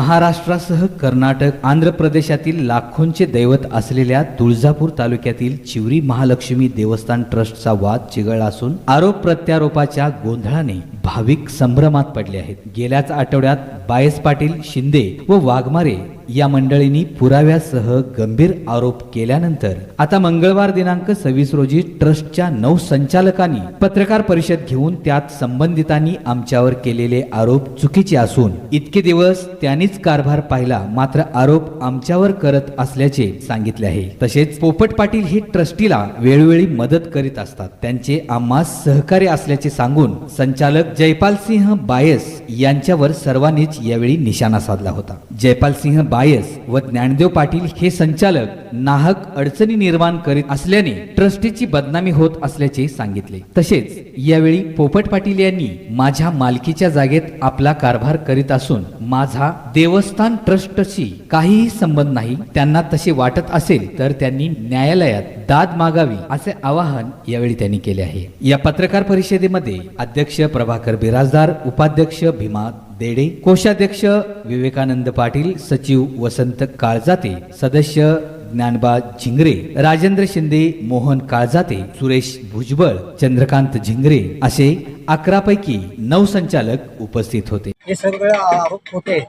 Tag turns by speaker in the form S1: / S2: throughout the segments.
S1: महाराष्ट्रासह कर्नाटक, आंध्र प्रदेशातील लाखोंचे दैवत असलेल्या तुळजापूर तालुक्यातील चिवरी महालक्ष्मी देवस्थान ट्रस्टचा वाद चिघळला असून आरोप प्रत्यारोपाच्या गोंधळाने भाविक संभ्रमात पडले आहेत. गेल्याच आठवड्यात बायस पाटील, शिंदे व वाघमारे या मंडळींनी पुराव्यासह गंभीर आरोप केल्यानंतर आता मंगळवार दिनांक 26 रोजी ट्रस्टच्या 9 संचालकांनी पत्रकार परिषद घेऊन त्यात संबंधितांनी आमच्यावर केलेले आरोप चुकीचे असून इतके दिवस त्यांनीच कारभार पाहिला, मात्र आरोप आमच्यावर करत असल्याचे सांगितले आहे. तसेच पोपट पाटील हे ट्रस्टीला वेळोवेळी मदत करीत असतात, त्यांचे आम्हास सहकार्य असल्याचे सांगून संचालक जयपाल सिंह बायस यांच्यावर सर्वांनीच यावेळी निशाणा साधला होता. जयपाल सिंह बायस व ज्ञानदेव पाटील हे संचालक नाहक अडचणी निर्माण करीत असल्याने ट्रस्टीची बदनामी होत असल्याचे सांगितले. तसेच यावेळी पोपट पाटील यांनी माझ्या मालकीच्या जागेत आपला कारभार करीत असून माझा देवस्थान ट्रस्टशी काहीही संबंध नाही, त्यांना तसे वाटत असेल तर त्यांनी न्यायालयात दाद मागावी असे आवाहन यावेळी त्यांनी केले आहे. या पत्रकार परिषदेमध्ये अध्यक्ष प्रभाकर बिराजदार, उपाध्यक्ष भीमा देडे, कोषाध्यक्ष विवेकानंद पाटील, सचिव वसंत काळजाते, सदस्य ज्ञानबा झिंगरे, राजेंद्र शिंदे, मोहन काळजाते, सुरेश भुजबळ, चंद्रकांत झिंगरे असे 11 पैकी 9 संचालक उपस्थित होते.
S2: हे सगळे आरोप होते.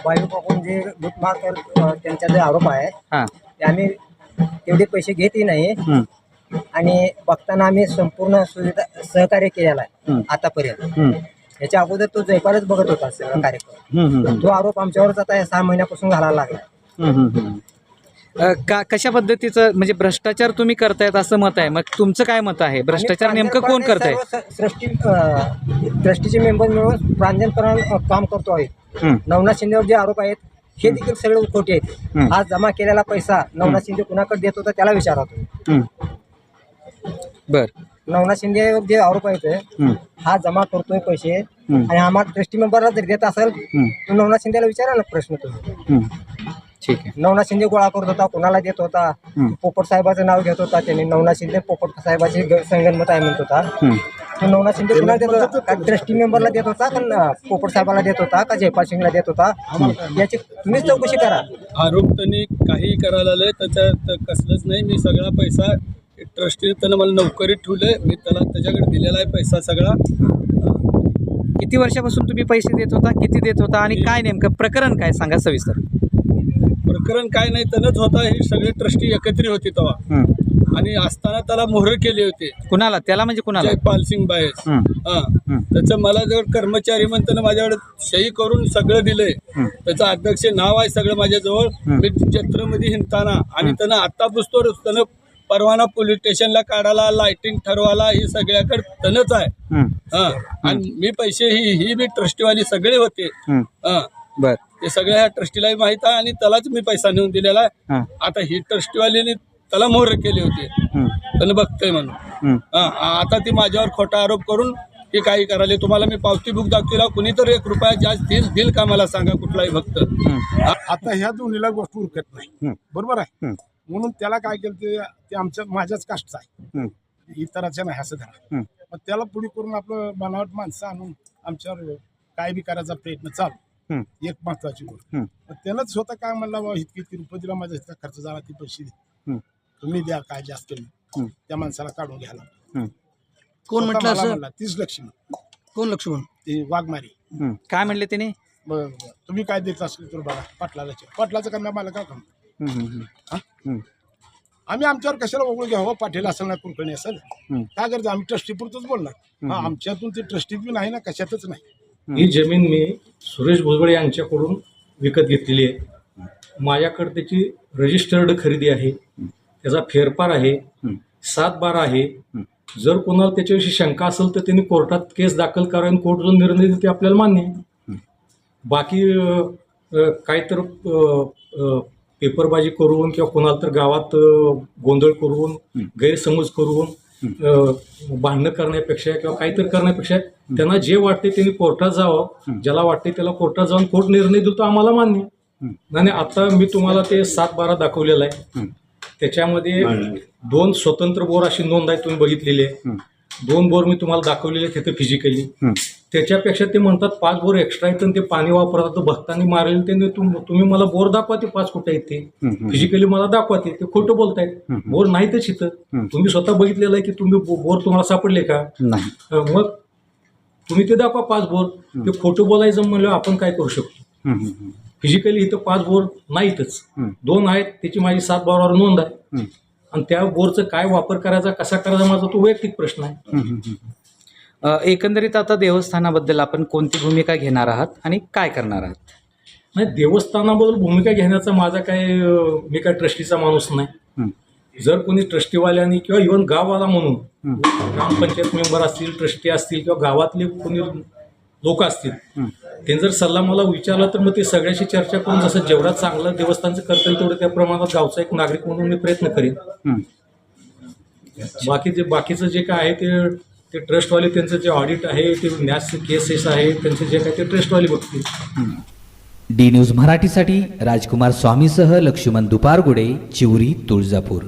S2: वायू पाकून जे लूटमार त्यांचा जे आरोप आहे ते आम्ही तेवढे पैसे घेतही नाही आणि बघताना आम्ही संपूर्ण सुविधा सहकार्य केलेला आहे आतापर्यंत. याच्या अगोदर तो जयपालच बघत होता सगळा कार्यक्रम. तो आरोप आमच्यावरच आता 6 महिन्यापासून घालायला लागला.
S3: कशा पद्धतीचं म्हणजे भ्रष्टाचार तुम्ही करतायत असं मत आहे, मग तुमचं काय मत आहे? भ्रष्टाचार नेमकं कोण करताय?
S2: ट्रस्टीचे मेंबर मिळून प्रांजलपणे काम करतो आहे. नवनाथ शिंदेवर जे आरोप आहेत हे देखील सगळे खोटे आहेत. आज जमा केलेला पैसा नवनाथ शिंदे कुणाकडे देत होता त्याला विचारतो.
S3: बर,
S2: नवनाथ शिंदेवर जे आरोप आहेत हा जमा करतोय पैसे आणि आम्हाला ट्रस्टी मेंबरला जर देत असेल तर नवनाथ शिंदेला विचारा ना प्रश्न तुम्ही.
S3: ठीक आहे.
S2: नवनाथ शिंदे गोळा करत होता, कोणाला देत होता? पोपट साहेबाचं नाव घेत होता त्यांनी. नवनाथ शिंदे पोपट साहेबाची संगनमत आहे म्हणत होता. तो नवनाथ शिंदे कुणाला देत होता? का ट्रस्टी मेंबरला देत होता का पोपट साहेबाला देत होता का जयपाल सिंगला देत होता? याची तुम्हीच चौकशी करा.
S4: आरोप त्यांनी काही करायला आलंय त्याच्यात कसलंच नाही. मी सगळा पैसा ट्रस्टीने त्यानं मला नोकरीत ठेवलंय, मी त्याला त्याच्याकडे दिलेला आहे पैसा सगळा.
S3: किती वर्षापासून तुम्ही पैसे देत होता, किती देत होता आणि काय नेमकं प्रकरण काय सांगा सविस्तर.
S4: प्रकरण काय नाही, त्यानंच होता. हे सगळे ट्रस्टी एकत्रित होते तेव्हा आणि असताना त्याला मोहर केले होते.
S3: कुणाला? त्याला म्हणजे कुणाला?
S4: जयपाल सिंग बायस. त्याचं मला जवळ कर्मचारी म्हणून त्यानं माझ्याकडे सही करून सगळं दिलंय. त्याचं अध्यक्ष नाव आहे सगळं माझ्याजवळ. मी जत्रेमध्ये हिंडताना आणि त्यानं आता पुसतो त्यानं परवाना पोलीस स्टेशनला काढायला, लाइटिंग ठरवायला, हे सगळ्याकडे तनच आहे. आणि मी पैसे ही बी ट्रस्टीवाली सगळे होते.
S3: बर,
S4: ते सगळ्या ह्या ट्रस्टीलाही माहित आहे आणि त्यालाच मी पैसा नेऊन दिलेला आहे. आता ही ट्रस्टीवालीने त्याला मोहर केले होते, त्यानं बघतोय म्हणून. आता ती माझ्यावर खोटा आरोप करून हे काही करायला. तुम्हाला मी पावती बुक दाखवला, कुणीतरी 1 रुपया जास्त देईल का मला सांगा कुठलाही भक्त.
S5: आता ह्या दोन्हीला गोष्ट उरकत नाही, बरोबर आहे. म्हणून त्याला काय केलं ते आमच्या माझ्याच कास्टचं आहे, इतराच्या नाही असं धरा. मग त्याला पुढे करून आपलं बनावट माणसं आणून आमच्यावर काय बी करायचा प्रयत्न चालू. एक महत्वाची गोष्ट त्यानंच स्वतः काय म्हणला, बाबा इतकी रुपये दिला, माझा इतका खर्च झाला, ती पैसे तुम्ही द्या, काय जास्त केलं त्या माणसाला काढून घ्यायला.
S2: कोण म्हटलं असं?
S5: 30 लक्ष्मी.
S2: कोण लक्ष्मण?
S5: ते वाघमारी.
S3: काय म्हणले त्याने?
S5: तुम्ही काय देत असेल तर बघा. पाटलाचं काम मला काय काम. आम्ही आमच्यावर कशाला ओळख घ्यावं? पाटील असेल ना कुलकर्णी असेल काय करायचं? आम्ही ट्रस्टी पुरतच बोलणार. आमच्यातून ते ट्रस्टी बी नाही ना, कशातच नाही.
S6: ही जमीन मी सुरेश भुजबळ यांच्याकडून विकत घेतलेली आहे. माझ्याकडे त्याची रजिस्टर्ड खरेदी आहे, त्याचा फेरफार आहे, 7/12 आहे. जर कोणाला त्याच्याविषयी शंका असेल तर त्यांनी कोर्टात केस दाखल करावी, कोर्ट जो निर्णय देते आपल्याला मान्य आहे. बाकी काहीतर पेपरबाजी करून किंवा कोणाला तर गावात गोंधळ करून, गैरसमज करून, भांडणं करण्यापेक्षा किंवा काहीतरी करण्यापेक्षा त्यांना जे वाटते त्यांनी कोर्टात जावं. ज्याला वाटते त्याला कोर्टात जाऊन कोर्ट निर्णय देतो आम्हाला मान्य. नाही आता मी तुम्हाला ते 7/12 दाखवलेलं आहे. त्याच्यामध्ये 2 स्वतंत्र बोर अशी नोंद आहे, तुम्ही बघितलेली आहे. 2 बोर मी तुम्हाला दाखवलेले आहेत तिथे फिजिकली. त्याच्यापेक्षा ते म्हणतात 5 बोर एक्स्ट्रा आहेत आणि ते पाणी वापरतात तर भक्तांनी मारले ते तुम्ही मला बोर दाखवा ते 5 कुठे आहेत ते फिजिकली मला दाखवा ते खोटं बोलतायत. बोर नाहीतच इथं. तुम्ही स्वतः बघितलेलं आहे की तुम्ही बोर तुम्हाला सापडले का?
S3: नाही.
S6: मग तुम्ही ते दाखवा 5 बोर. ते खोटं बोलायचं म्हणलं आपण काय करू शकतो? फिजिकली इथं 5 बोर नाहीतच. 2 आहेत, त्याची माझी 7 बोरावर नोंद आहे. आणि त्या बोरचा काय वापर करायचा, कसा करायचा, माझा तो वैयक्तिक प्रश्न आहे.
S3: एकंदरीत आता देवस्थानाबद्दल आपण कोणती भूमिका घेणार आहात आणि काय करणार आहात?
S6: नाही, देवस्थानाबद्दल भूमिका घेण्याचा माझा काय मी काय ट्रस्टीचा माणूस नाही. जर कोणी ट्रस्टीवाल्यांनी किंवा इव्हन गाववाला म्हणून ग्रामपंचायत मेंबर असतील, ट्रस्टी असतील किंवा गावातले कोणी लोक असतील, त्यांनी जर सल्ला मला विचारला तर मग ते सगळ्याशी चर्चा करून जसं जेवढा चांगलं देवस्थानचं करता येईल तेवढं त्या प्रमाणात गावचा एक नागरिक म्हणून मी प्रयत्न करेन. बाकीचं जे काय आहे ते ट्रस्टवाले त्यांचं जे ऑडिट आहे ते न्यास केसेस आहे त्यांचे जे काय ते ट्रस्टवाले बघतील.
S1: डी न्यूज मराठीसाठी राजकुमार स्वामीसह लक्ष्मण दुपारगुडे, चिवरी, तुळजापूर.